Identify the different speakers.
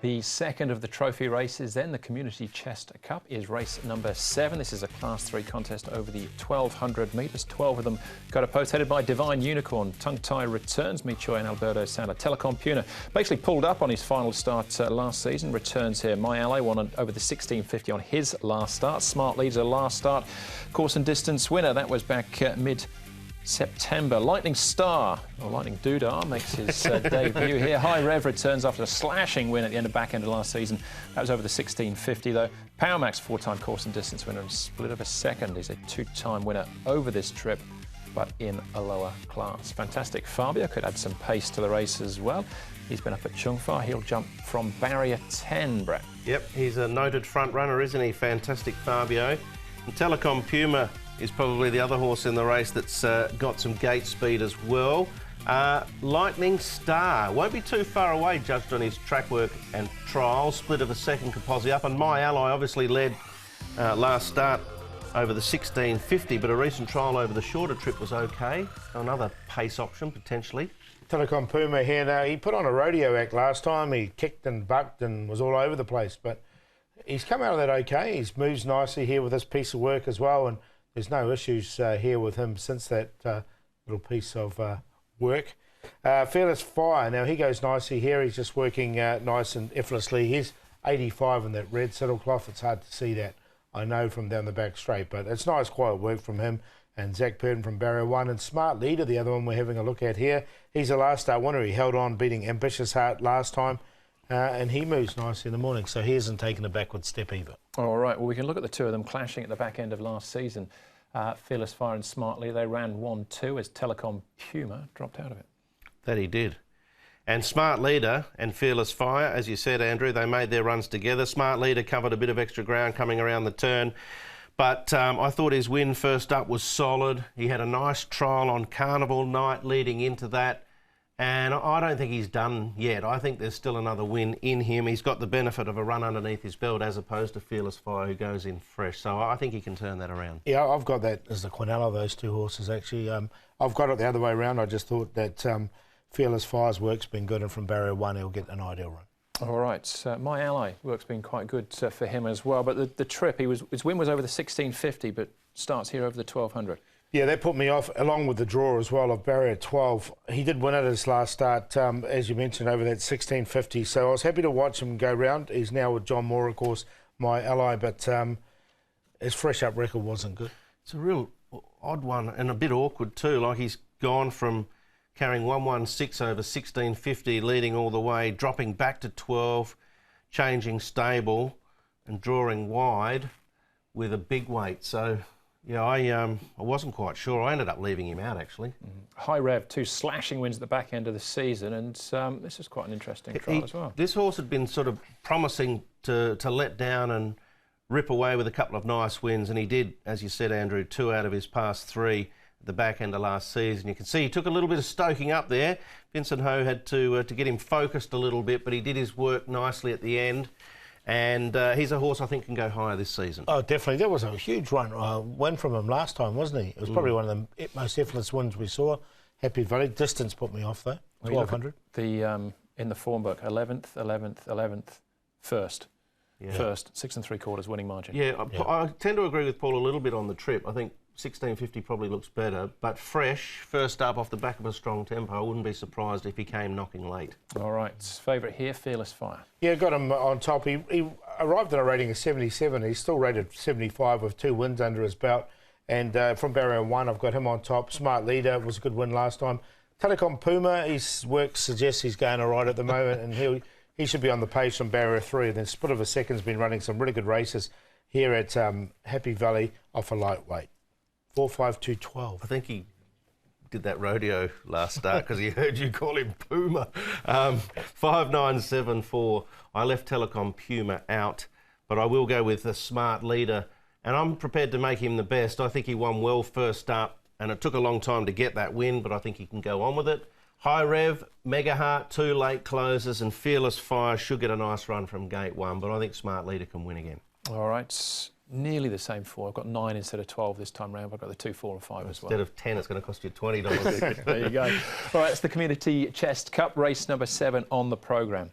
Speaker 1: The second of the trophy races then, the Community Chest Cup, is race number 7. This is a Class 3 contest over the 1,200 metres. 12 of them go to post, headed by Divine Unicorn. Tongue Tie returns, Mi Choi and Alberto Sala. Telecom Puna basically pulled up on his final start last season, returns here. My Ally won over the 1650 on his last start. Smart Leads a last start course and distance winner. That was back mid-September. Lightning Star, or Lightning Doodah, makes his debut here. High Rev returns after a slashing win at the back end of last season. That was over the 1650 though. Power Max, 4-time course and distance winner and split of a second. He's a 2-time winner over this trip, but in a lower class. Fantastic Fabio could add some pace to the race as well. He's been up at Chung Fa. He'll jump from barrier 10, Brett.
Speaker 2: Yep, he's a noted front runner, isn't he? Fantastic Fabio. And Telecom Puma is probably the other horse in the race that's got some gate speed as well. Lightning Star won't be too far away, judged on his track work and trial. Split of a second, Kaposi up. And My Ally obviously led last start over the 1650, but a recent trial over the shorter trip was okay. So another pace option, potentially.
Speaker 3: Telecom Puma here now. He put on a rodeo act last time. He kicked and bucked and was all over the place, but he's come out of that okay. He's moves nicely here with this piece of work as well, and there's no issues here with him since that little piece of work. Fearless Fire, now he goes nicely here. He's just working nice and effortlessly. He's 85 in that red saddle cloth. It's hard to see that, I know, from down the back straight, but it's nice, quiet work from him. And Zach Purden from barrier 1. And Smart Leader, the other one we're having a look at here. He's a last start winner. He held on, beating Ambitious Heart last time. And he moves nicely in the morning, so he hasn't taken a backward step either.
Speaker 1: All right, well, we can look at the two of them clashing at the back end of last season. Fearless Fire and Smartly, they ran 1-2 as Telecom Puma dropped out of it.
Speaker 2: That he did. And Smart Leader and Fearless Fire, as you said, Andrew, they made their runs together. Smart Leader covered a bit of extra ground coming around the turn. But I thought his win first up was solid. He had a nice trial on Carnival night leading into that. And I don't think he's done yet. I think there's still another win in him. He's got the benefit of a run underneath his belt as opposed to Fearless Fire, who goes in fresh. So I think he can turn that around. Yeah,
Speaker 3: I've got that as the Quinella, those two horses, actually. I've got it the other way around. I just thought that Fearless Fire's work's been good, and from barrier 1 he'll get an ideal run. All
Speaker 1: right, My Ally work's been quite good for him as well. But the trip, his win was over the 1650, but starts here over the 1200.
Speaker 3: Yeah, that put me off, along with the draw as well of barrier 12. He did win at his last start, as you mentioned, over that 1650. So I was happy to watch him go round. He's now with John Moore, of course, My Ally, but his fresh up record wasn't good.
Speaker 2: It's a real odd one and a bit awkward too. Like, he's gone from carrying 116 over 1650, leading all the way, dropping back to 12, changing stable and drawing wide with a big weight. So, yeah, I wasn't quite sure. I ended up leaving him out, actually.
Speaker 1: High Rev, 2 slashing wins at the back end of the season, and this is quite an interesting trial as well.
Speaker 2: This horse had been sort of promising to let down and rip away with a couple of nice wins, and he did, as you said, Andrew, 2 out of his past 3 at the back end of last season. You can see he took a little bit of stoking up there. Vincent Ho had to get him focused a little bit, but he did his work nicely at the end. And he's a horse I think can go higher this season.
Speaker 3: Oh, definitely. That was a huge win from him last time, wasn't he? It was probably one of the most effortless wins we saw. Happy Valley. Distance put me off, though. 1200.
Speaker 1: In the form book, 11th, 11th, 11th, first.
Speaker 2: Yeah.
Speaker 1: First, 6 3/4 winning margin.
Speaker 2: Yeah, I tend to agree with Paul a little bit on the trip. I think 1650 probably looks better, but fresh, first up off the back of a strong tempo, I wouldn't be surprised if he came knocking late.
Speaker 1: All right, favourite here, Fearless Fire.
Speaker 3: Yeah, got him on top. He arrived at a rating of 77. He's still rated 75 with 2 wins under his belt. And from barrier 1, I've got him on top. Smart Leader was a good win last time. Telecom Puma, his work suggests he's going all right at the moment, and he should be on the pace from barrier 3. Then Split of a Second's been running some really good races here at Happy Valley off a lightweight. 4-5-2-12.
Speaker 2: I think he did that rodeo last start because he heard you call him Puma. 5-9-7-4. I left Telecom Puma out, but I will go with the Smart Leader, and I'm prepared to make him the best. I think he won well first up, and it took a long time to get that win, but I think he can go on with it. High Rev, Mega Heart, 2 late closes, and Fearless Fire should get a nice run from gate 1, but I think Smart Leader can win again.
Speaker 1: All right. Nearly the same 4. I've got 9 instead of 12 this time round. I've got the 2, 4 and 5 as well.
Speaker 2: Instead of 10, it's going to cost you $20.
Speaker 1: There you go. All right, it's the Community Chest Cup, race number 7 on the programme.